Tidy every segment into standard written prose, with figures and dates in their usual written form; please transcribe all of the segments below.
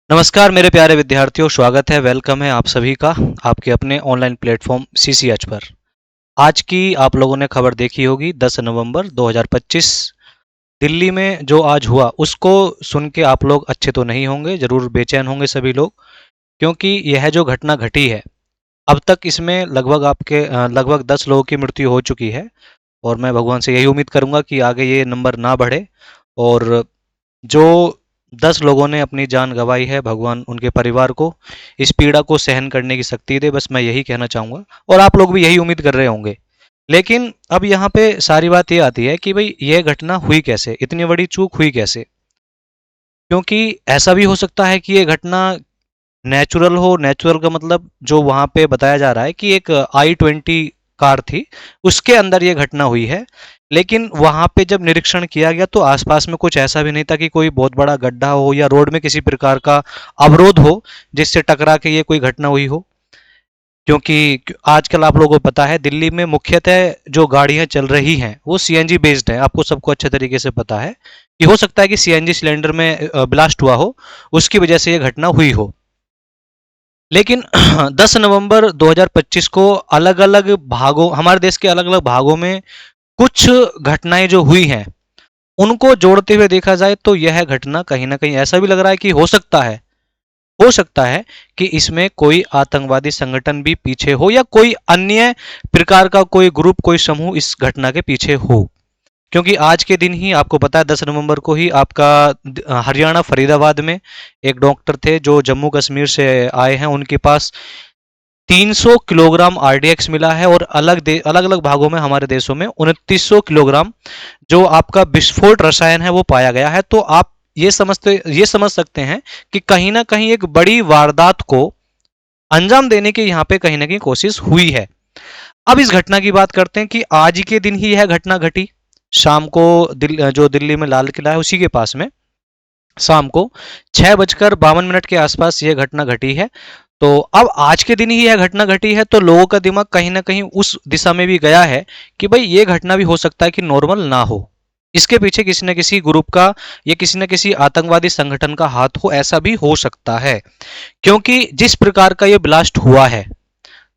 नमस्कार मेरे प्यारे विद्यार्थियों, स्वागत है, वेलकम है आप सभी का आपके अपने ऑनलाइन प्लेटफॉर्म सीसीएच पर। आज की आप लोगों ने खबर देखी होगी 10 नवंबर 2025 दिल्ली में जो आज हुआ उसको सुन के आप लोग अच्छे तो नहीं होंगे, जरूर बेचैन होंगे सभी लोग, क्योंकि यह जो घटना घटी है अब तक इसमें लगभग 10 लोगों की मृत्यु हो चुकी है। और मैं भगवान से यही उम्मीद करूंगा कि आगे ये नंबर ना बढ़े और जो 10 लोगों ने अपनी जान गंवाई है, भगवान उनके परिवार को इस पीड़ा को सहन करने की शक्ति दे। बस मैं यही कहना चाहूँगा और आप लोग भी यही उम्मीद कर रहे होंगे। लेकिन अब यहाँ पे सारी बात ये आती है कि भाई ये घटना हुई कैसे, इतनी बड़ी चूक हुई कैसे? क्योंकि ऐसा भी हो सकता है कि ये घटना नेचुरल हो। नेचुरल का मतलब जो वहाँ पे बताया जा रहा है कि एक i20 कार थी, उसके अंदर ये घटना हुई है। लेकिन वहाँ पे जब निरीक्षण किया गया तो आसपास में कुछ ऐसा भी नहीं था कि कोई बहुत बड़ा गड्ढा हो या रोड में किसी प्रकार का अवरोध हो जिससे टकरा के ये कोई घटना हुई हो। क्योंकि आजकल आप लोगों को पता है दिल्ली में मुख्यतः जो गाड़ियां चल रही हैं वो सीएनजी बेस्ड है। आपको सबको अच्छे तरीके से पता है कि हो सकता है कि सीएनजी सिलेंडर में ब्लास्ट हुआ हो, उसकी वजह से ये घटना हुई हो। लेकिन 10 नवंबर 2025 को अलग अलग भागों, हमारे देश के अलग अलग भागों में कुछ घटनाएं जो हुई हैं उनको जोड़ते हुए देखा जाए तो यह घटना कहीं ना कहीं ऐसा भी लग रहा है कि हो सकता है कि इसमें कोई आतंकवादी संगठन भी पीछे हो या कोई अन्य प्रकार का कोई ग्रुप, कोई समूह इस घटना के पीछे हो। क्योंकि आज के दिन ही आपको पता है 10 नवंबर को ही आपका हरियाणा फरीदाबाद में एक डॉक्टर थे जो जम्मू कश्मीर से आए हैं, उनके पास 300 किलोग्राम आरडीएक्स मिला है और अलग अलग भागों में हमारे देशों में 2900 किलोग्राम जो आपका विस्फोट रसायन है वो पाया गया है। तो आप ये समझ सकते हैं कि कहीं ना कहीं एक बड़ी वारदात को अंजाम देने की यहाँ पे कहीं ना कहीं कोशिश हुई है। अब इस घटना की बात करते हैं कि आज के दिन ही यह घटना घटी। शाम को जो दिल्ली में लाल किला है उसी के पास में शाम को 6:52 के आसपास यह घटना घटी है। तो अब आज के दिन ही यह घटना घटी है तो लोगों का दिमाग कहीं ना कहीं उस दिशा में भी गया है कि भाई ये घटना भी हो सकता है कि नॉर्मल ना हो, इसके पीछे किसी न किसी ग्रुप का या किसी न किसी आतंकवादी संगठन का हाथ हो, ऐसा भी हो सकता है। क्योंकि जिस प्रकार का ये ब्लास्ट हुआ है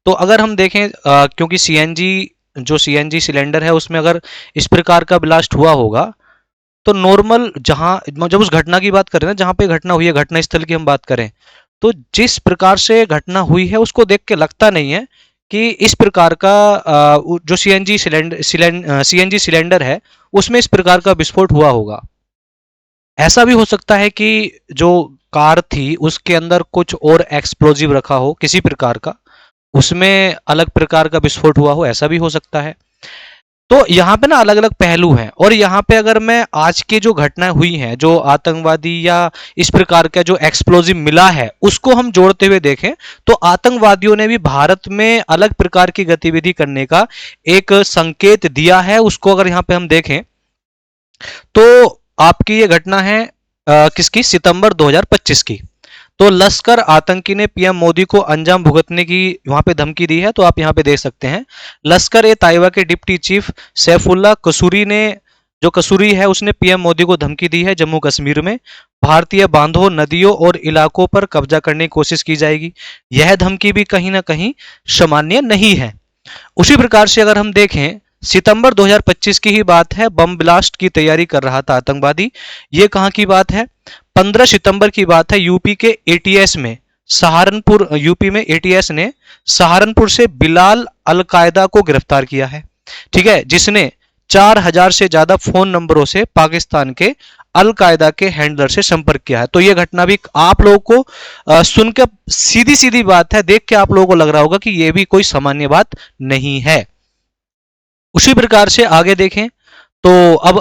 तो अगर हम देखें क्योंकि सीएनजी सिलेंडर है उसमें अगर इस प्रकार का ब्लास्ट हुआ होगा तो नॉर्मल जहां जब उस घटना की बात करें ना, जहां पे घटना हुई है, घटना स्थल की हम बात करें, तो जिस प्रकार से घटना हुई है उसको देख के लगता नहीं है कि इस प्रकार का जो सीएनजी सिलेंडर है उसमें इस प्रकार का विस्फोट हुआ होगा। ऐसा भी हो सकता है कि जो कार थी उसके अंदर कुछ और एक्सप्लोजिव रखा हो किसी प्रकार का, उसमें अलग प्रकार का विस्फोट हुआ हो, ऐसा भी हो सकता है। तो यहाँ पे ना अलग अलग पहलू हैं और यहाँ पे अगर मैं आज की जो घटनाएं हुई हैं, जो आतंकवादी या इस प्रकार का जो एक्सप्लोजिव मिला है उसको हम जोड़ते हुए देखें तो आतंकवादियों ने भी भारत में अलग प्रकार की गतिविधि करने का एक संकेत दिया है। उसको अगर यहाँ पे हम देखें तो आपकी ये घटना है किसकी, सितंबर 2025 की। तो लश्कर आतंकी ने पीएम मोदी को अंजाम भुगतने की वहां पे धमकी दी है। तो आप यहां पे देख सकते हैं लश्कर ए ताइबा के डिप्टी चीफ सैफुल्ला कसूरी ने, जो कसूरी है, उसने पीएम मोदी को धमकी दी है जम्मू कश्मीर में भारतीय बांधों, नदियों और इलाकों पर कब्जा करने की कोशिश की जाएगी। यह धमकी भी कहीं ना कहीं सामान्य नहीं है। उसी प्रकार से अगर हम देखें सितंबर 2025 की ही बात है, बम ब्लास्ट की तैयारी कर रहा था आतंकवादी। ये कहां की बात है, 15 सितंबर की बात है, यूपी के एटीएस में, सहारनपुर यूपी में एटीएस ने सहारनपुर से बिलाल अलकायदा को गिरफ्तार किया है। ठीक है, जिसने 4000 से ज्यादा फोन नंबरों से पाकिस्तान के अलकायदा के हैंडलर से संपर्क किया है। तो यह घटना भी आप लोगों को सुनकर सीधी सीधी बात है, देख के आप लोगों को लग रहा होगा कि यह भी कोई सामान्य बात नहीं है। उसी प्रकार से आगे देखें तो अब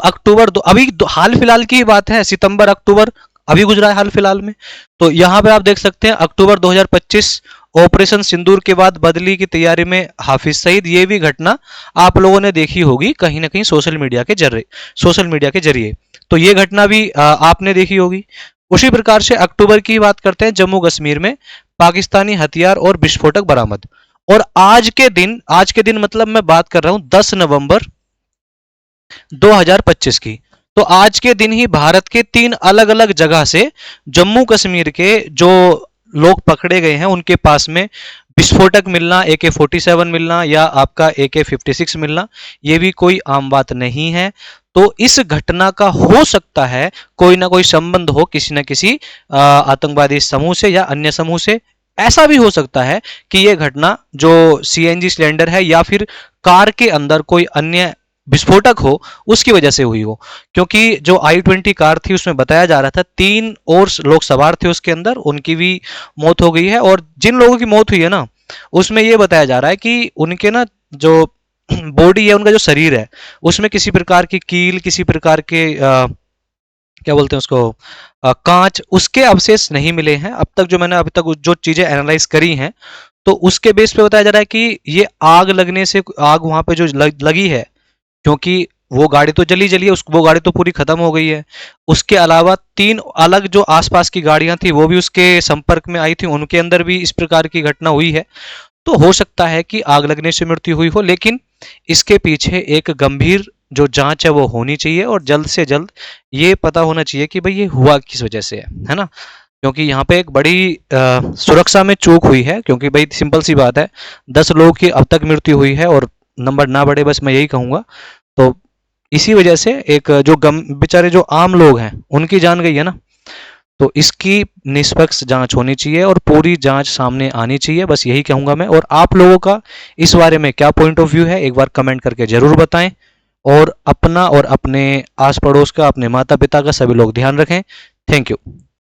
हाल फिलहाल की ही बात है, सितंबर अक्टूबर अभी गुजरा है हाल फिलहाल में। तो यहां पे आप देख सकते हैं अक्टूबर 2025 ऑपरेशन सिंदूर के बाद बदली की तैयारी में हाफिज सईद, ये भी घटना आप लोगों ने देखी होगी कहीं ना कहीं सोशल मीडिया के जरिए। तो ये घटना भी आपने देखी होगी। उसी प्रकार से अक्टूबर की बात करते हैं, जम्मू कश्मीर में पाकिस्तानी हथियार और विस्फोटक बरामद। और आज के दिन मतलब मैं बात कर रहा हूं 10 नवंबर 2025 की। तो आज के दिन ही भारत के 3 अलग अलग जगह से जम्मू कश्मीर के जो लोग पकड़े गए हैं उनके पास में विस्फोटक मिलना, AK-47 मिलना या आपका AK-56 मिलना, ये भी कोई आम बात नहीं है। तो इस घटना का हो सकता है कोई ना कोई संबंध हो किसी न किसी आतंकवादी समूह से या अन्य समूह से। ऐसा भी हो सकता है कि यह घटना जो CNG सिलेंडर है या फिर कार के अंदर कोई अन्य विस्फोटक हो उसकी वजह से हुई हो, क्योंकि जो I-20 कार थी उसमें बताया जा रहा था 3 और लोग सवार थे उसके अंदर, उनकी भी मौत हो गई है। और जिन लोगों की मौत हुई है ना, उसमें यह बताया जा रहा है कि उनके ना जो बॉडी है, उनका जो शरीर है, उसमें किसी प्रकार की कील, किसी प्रकार के क्या बोलते हैं उसको, कांच, उसके अवशेष नहीं मिले हैं अब तक। जो मैंने अभी तक जो चीजें एनालाइज करी हैं, तो उसके बेस पे बताया जा रहा है कि ये आग लगने से, आग वहां पे जो लगी है, क्योंकि वो गाड़ी तो जली जली है, वो गाड़ी तो पूरी खत्म हो गई है। उसके अलावा 3 अलग जो आसपास की गाड़ियां थी वो भी उसके संपर्क में आई थी, उनके अंदर भी इस प्रकार की घटना हुई है। तो हो सकता है कि आग लगने से मृत्यु हुई हो, लेकिन इसके पीछे एक गंभीर जो जांच है वो होनी चाहिए और जल्द से जल्द ये पता होना चाहिए कि भाई ये हुआ किस वजह से है ना। क्योंकि यहाँ पे एक बड़ी सुरक्षा में चूक हुई है, क्योंकि भाई सिंपल सी बात है, 10 लोगों की अब तक मृत्यु हुई है और नंबर ना बढ़े, बस मैं यही कहूँगा। तो इसी वजह से एक जो बेचारे जो आम लोग हैं उनकी जान गई है ना, तो इसकी निष्पक्ष जांच होनी चाहिए और पूरी जांच सामने आनी चाहिए, बस यही कहूंगा मैं। और आप लोगों का इस बारे में क्या पॉइंट ऑफ व्यू है, एक बार कमेंट करके जरूर बताएं। और अपना और अपने आस पड़ोस का, अपने माता पिता का, सभी लोग ध्यान रखें। Thank you.